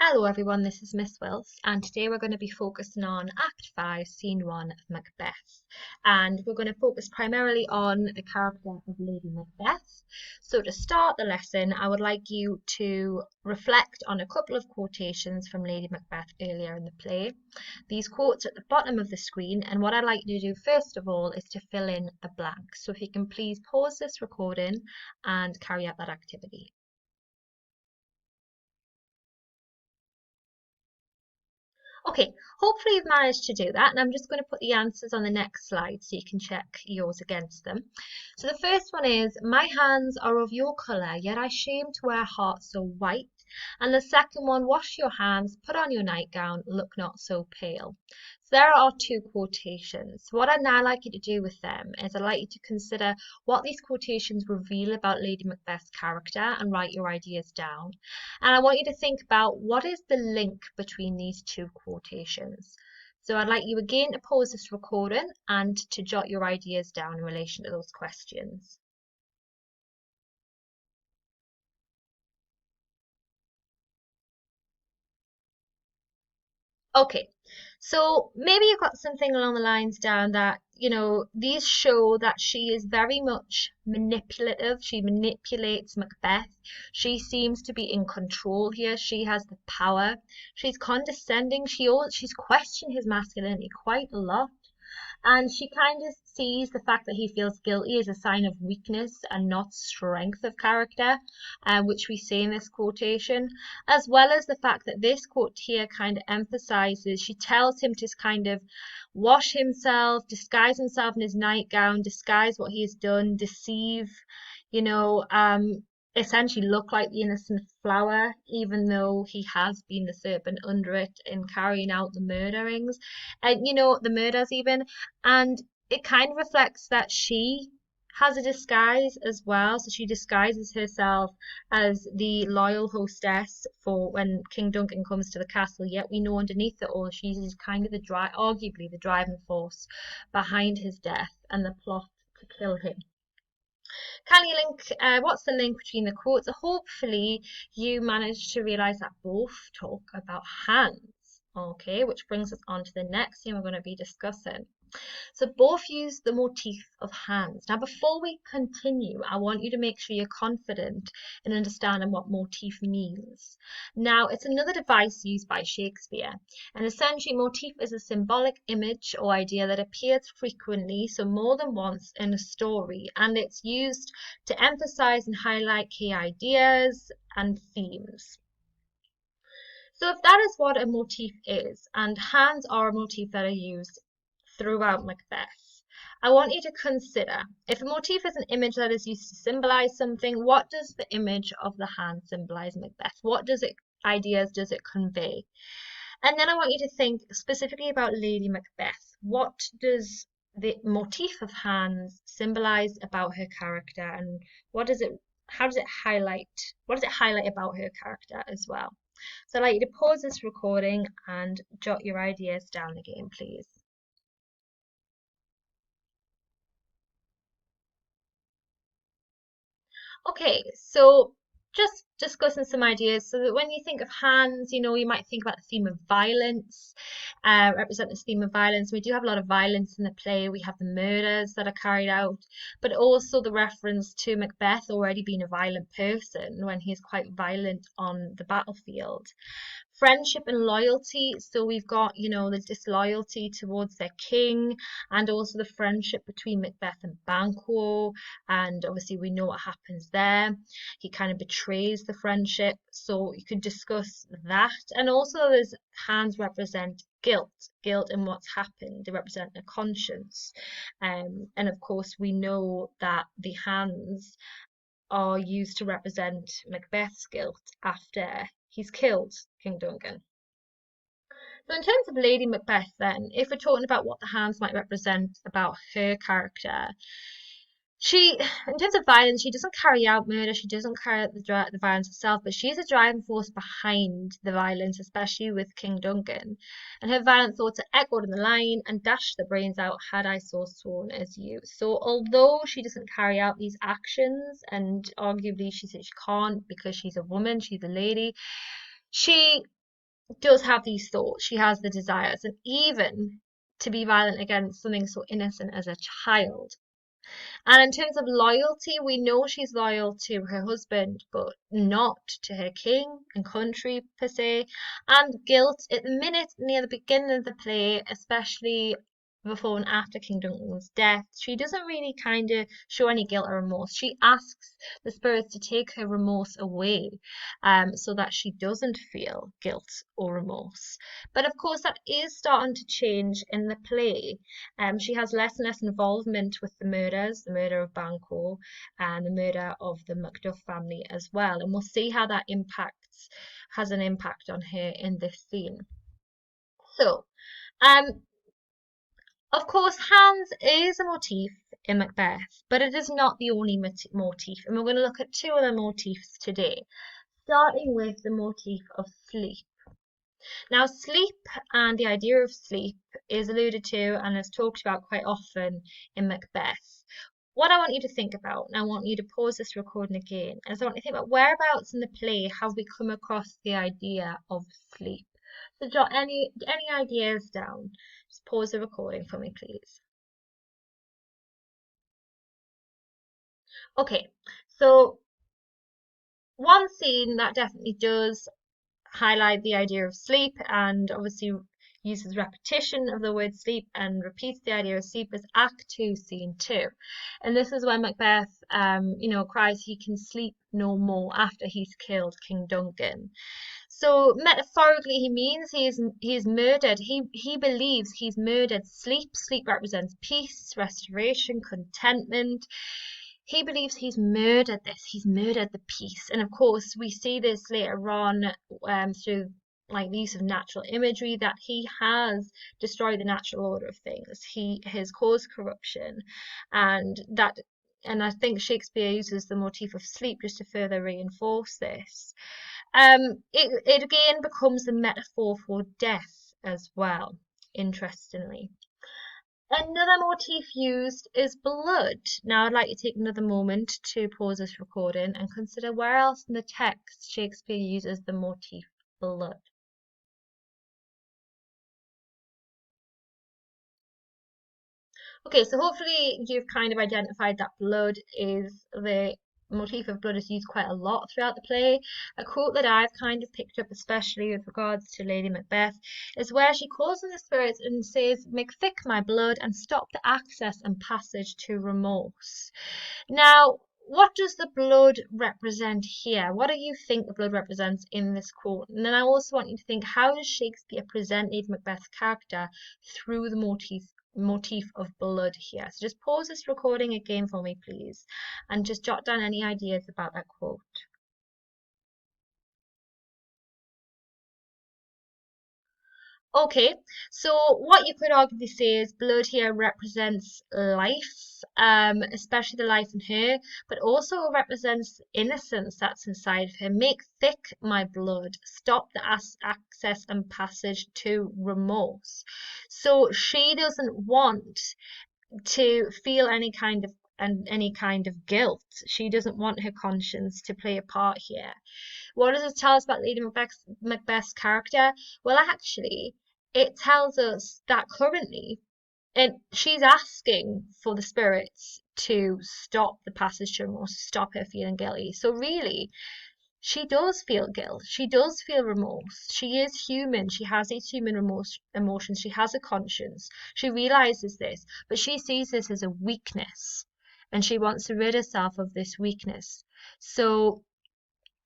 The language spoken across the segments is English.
Hello everyone, this is Miss Wills, and today we're going to be focusing on Act 5, Scene 1 of Macbeth. And we're going to focus primarily on the character of Lady Macbeth. So to start the lesson, I would like you to reflect on a couple of quotations from Lady Macbeth earlier in the play. These quotes are at the bottom of the screen, and what I'd like you to do first of all is to fill in a blank. So if you can please pause this recording and carry out that activity. Okay, hopefully you've managed to do that, and I'm just going to put the answers on the next slide so you can check yours against them. So the first one is, my hands are of your colour, yet I shame to wear hearts so white. And the second one, wash your hands, put on your nightgown, look not so pale. So there are two quotations. What I'd now like you to do with them is I'd like you to consider what these quotations reveal about Lady Macbeth's character and write your ideas down. And I want you to think about what is the link between these two quotations. So I'd like you again to pause this recording and to jot your ideas down in relation to those questions. Okay, so maybe you've got something along the lines down that, these show that she is very much manipulative. She manipulates Macbeth. She seems to be in control here. She has the power. She's condescending. She's questioned his masculinity quite a lot. And she kind of sees the fact that he feels guilty as a sign of weakness and not strength of character, which we see in this quotation, as well as the fact that this quote here kind of emphasizes, she tells him to kind of wash himself, disguise himself in his nightgown, disguise what he has done, deceive, you know, essentially look like the innocent flower, even though he has been the serpent under it in carrying out the murderings, and the murders even. And it kind of reflects that she has a disguise as well. So she disguises herself as the loyal hostess for when King Duncan comes to the castle, yet we know underneath it all she's kind of arguably the driving force behind his death and the plot to kill him. Can you link, what's the link between the quotes? Hopefully you managed to realize that both talk about hands. Okay, which brings us on to the next thing we're going to be discussing. So both use the motif of hands. Now, before we continue, I want you to make sure you're confident in understanding what motif means. Now, it's another device used by Shakespeare, and essentially motif is a symbolic image or idea that appears frequently, so more than once in a story, and it's used to emphasize and highlight key ideas and themes. So if that is what a motif is, and hands are a motif that are used throughout Macbeth, I want you to consider, if a motif is an image that is used to symbolize something, what does the image of the hand symbolize Macbeth? What ideas does it convey? And then I want you to think specifically about Lady Macbeth. What does the motif of hands symbolize about her character, and what does it highlight about her character as well? So I'd like you to pause this recording and jot your ideas down again, please. Okay, so just discussing some ideas so that when you think of hands, you might think about the theme of violence, represent this theme of violence. We do have a lot of violence in the play. We have the murders that are carried out, but also the reference to Macbeth already being a violent person when he's quite violent on the battlefield. Friendship and loyalty. So we've got, the disloyalty towards their king, and also the friendship between Macbeth and Banquo. And obviously we know what happens there. He kind of betrays the friendship. So you could discuss that. And also his hands represent guilt in what's happened. They represent a conscience. And of course we know that the hands are used to represent Macbeth's guilt after he's killed King Duncan. So in terms of Lady Macbeth then, if we're talking about what the hands might represent about her character, in terms of violence, she doesn't carry out murder, she doesn't carry out the violence herself, but she's a driving force behind the violence, especially with King Duncan. And her violent thoughts are echoed in the line, and dash the brains out had I so sworn as you. So although she doesn't carry out these actions, and arguably she says she can't because she's a woman, she's a lady, she does have these thoughts. She has the desires, and even to be violent against something so innocent as a child. And in terms of loyalty, we know she's loyal to her husband, but not to her king and country per se. And guilt at the minute near the beginning of the play, especially before and after King Duncan's death, she doesn't really kind of show any guilt or remorse. She asks the spirits to take her remorse away, so that she doesn't feel guilt or remorse. But of course, that is starting to change in the play. She has less and less involvement with the murders, the murder of Banquo and the murder of the Macduff family as well. And we'll see how that has an impact on her in this scene. So, um, of course, Hans is a motif in Macbeth, but it is not the only motif. And we're going to look at two other motifs today, starting with the motif of sleep. Now, sleep and the idea of sleep is alluded to and is talked about quite often in Macbeth. What I want you to think about, and I want you to pause this recording again, is I want you to think about whereabouts in the play have we come across the idea of sleep. So jot any ideas down. Just pause the recording for me, please. Okay, so one scene that definitely does highlight the idea of sleep and obviously uses repetition of the word sleep and repeats the idea of sleep is Act 2, Scene 2. And this is when Macbeth, cries he can sleep no more after he's killed King Duncan. So metaphorically, he means he is murdered. He believes he's murdered sleep. Sleep represents peace, restoration, contentment. He believes he's murdered this. He's murdered the peace. And of course, we see this later on through like the use of natural imagery that he has destroyed the natural order of things. He has caused corruption, and that. And I think Shakespeare uses the motif of sleep just to further reinforce this. It again becomes the metaphor for death as well, interestingly. Another motif used is blood. Now I'd like you to take another moment to pause this recording and consider where else in the text Shakespeare uses the motif blood. Okay, so hopefully you've kind of identified that blood is the motif of blood is used quite a lot throughout the play. A quote that I've kind of picked up, especially with regards to Lady Macbeth, is where she calls on the spirits and says, "Make thick my blood and stop the access and passage to remorse." Now, what does the blood represent here? What do you think the blood represents in this quote? And then I also want you to think, how does Shakespeare present Lady Macbeth's character through the motif of blood here? So just pause this recording again for me, please, and just jot down any ideas about that quote. Okay, so what you could arguably say is blood here represents life, especially the life in her, but also represents innocence that's inside of her. Make thick my blood, stop the access and passage to remorse. So she doesn't want to feel any kind of guilt. She doesn't want her conscience to play a part here. What does it tell us about Lady Macbeth's character? Well, actually, it tells us that currently, and she's asking for the spirits to stop the passage to remorse, stop her feeling guilty. So really, she does feel guilt. She does feel remorse. She is human. She has these human emotions. She has a conscience. She realizes this, but she sees this as a weakness, and she wants to rid herself of this weakness. So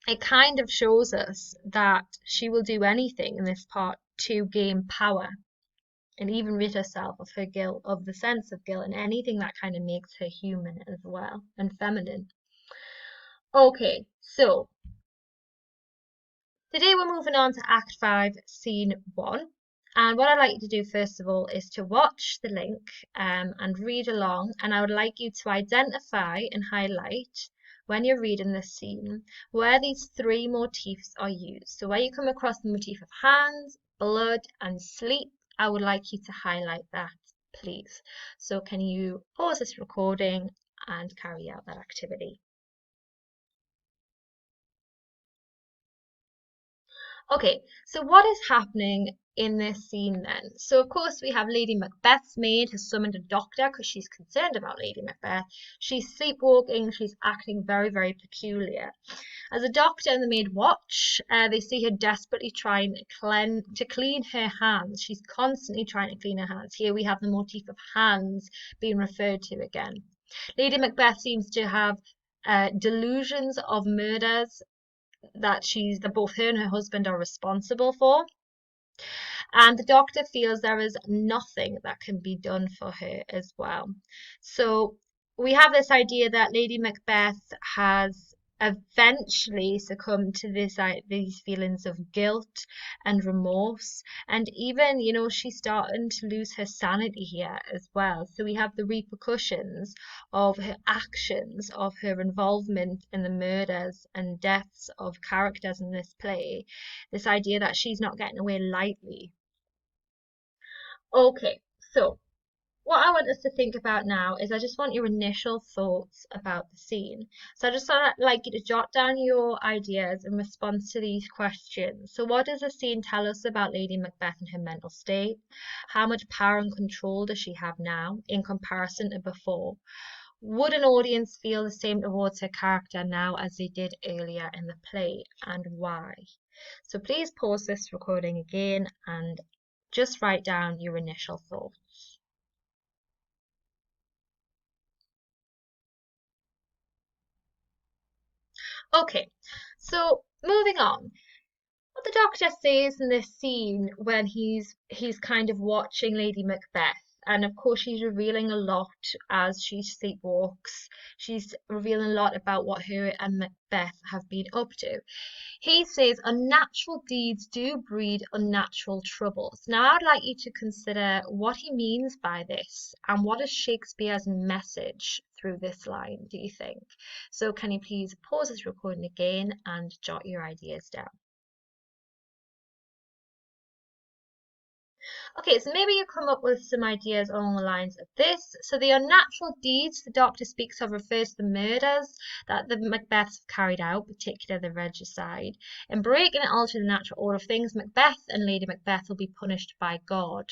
it kind of shows us that she will do anything in this part to gain power and even rid herself of her guilt, of the sense of guilt, and anything that kind of makes her human as well and feminine. Okay, so today we're moving on to Act 5, Scene 1. And what I'd like you to do first of all is to watch the link and read along. And I would like you to identify and highlight when you're reading this scene where these three motifs are used. So where you come across the motif of hands, blood, and sleep, I would like you to highlight that, please. So can you pause this recording and carry out that activity? Okay, so what is happening in this scene then? So, of course, we have Lady Macbeth's maid has summoned a doctor because she's concerned about Lady Macbeth. She's sleepwalking, she's acting very, very peculiar. As the doctor and the maid watch, they see her desperately trying to clean her hands. She's constantly trying to clean her hands. Here we have the motif of hands being referred to again. Lady Macbeth seems to have delusions of murders that both her and her husband are responsible for. And the doctor feels there is nothing that can be done for her as well. So we have this idea that Lady Macbeth has eventually succumbed to these feelings of guilt and remorse, and even, she's starting to lose her sanity here as well. So we have the repercussions of her actions, of her involvement in the murders and deaths of characters in this play, this idea that she's not getting away lightly. Okay, so what I want us to think about now is I just want your initial thoughts about the scene. So I just like you to jot down your ideas in response to these questions. So what does the scene tell us about Lady Macbeth and her mental state? How much power and control does she have now in comparison to before? Would an audience feel the same towards her character now as they did earlier in the play, and why? So please pause this recording again and just write down your initial thoughts. Okay, so moving on. What the doctor says in this scene when he's kind of watching Lady Macbeth, and of course she's revealing a lot as she sleepwalks. She's revealing a lot about what her and Macbeth have been up to. He says unnatural deeds do breed unnatural troubles. Now, I'd like you to consider what he means by this and what is Shakespeare's message through this line, do you think? So, can you please pause this recording again and jot your ideas down? Okay, so maybe you come up with some ideas along the lines of this. So the unnatural deeds the doctor speaks of refers to the murders that the Macbeths have carried out, particularly the regicide. In breaking and altering the natural order of things, Macbeth and Lady Macbeth will be punished by God.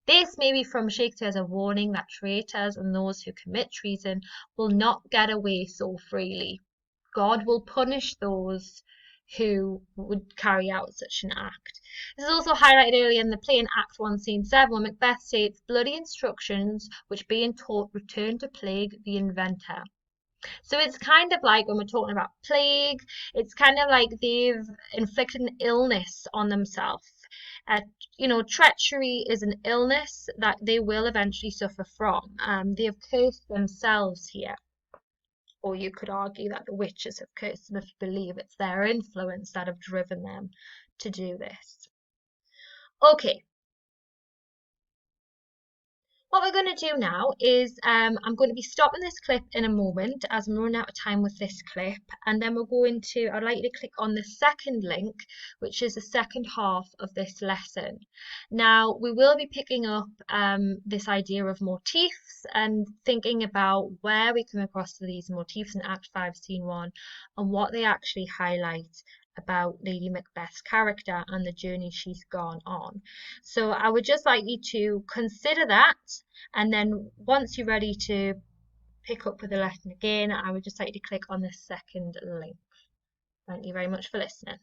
This may be from Shakespeare as a warning that traitors and those who commit treason will not get away so freely. God will punish those who would carry out such an act. This is also highlighted earlier in the play in Act 1, Scene 7, when Macbeth states, bloody instructions which being taught return to plague the inventor. So it's kind of like when we're talking about plague, it's kind of like they've inflicted an illness on themselves. Uh, treachery is an illness that they will eventually suffer from. They have cursed themselves here. Or you could argue that the witches have cursed them if you believe it's their influence that have driven them to do this. Okay, what we're going to do now is I'm going to be stopping this clip in a moment as I'm running out of time with this clip, and then we're going to, I'd like you to click on the second link, which is the second half of this lesson. Now, we will be picking up this idea of motifs and thinking about where we come across these motifs in Act 5, Scene 1, and what they actually highlight about Lady Macbeth's character and the journey she's gone on. So I would just like you to consider that, and then once you're ready to pick up with the lesson again, I would just like you to click on the second link. Thank you very much for listening.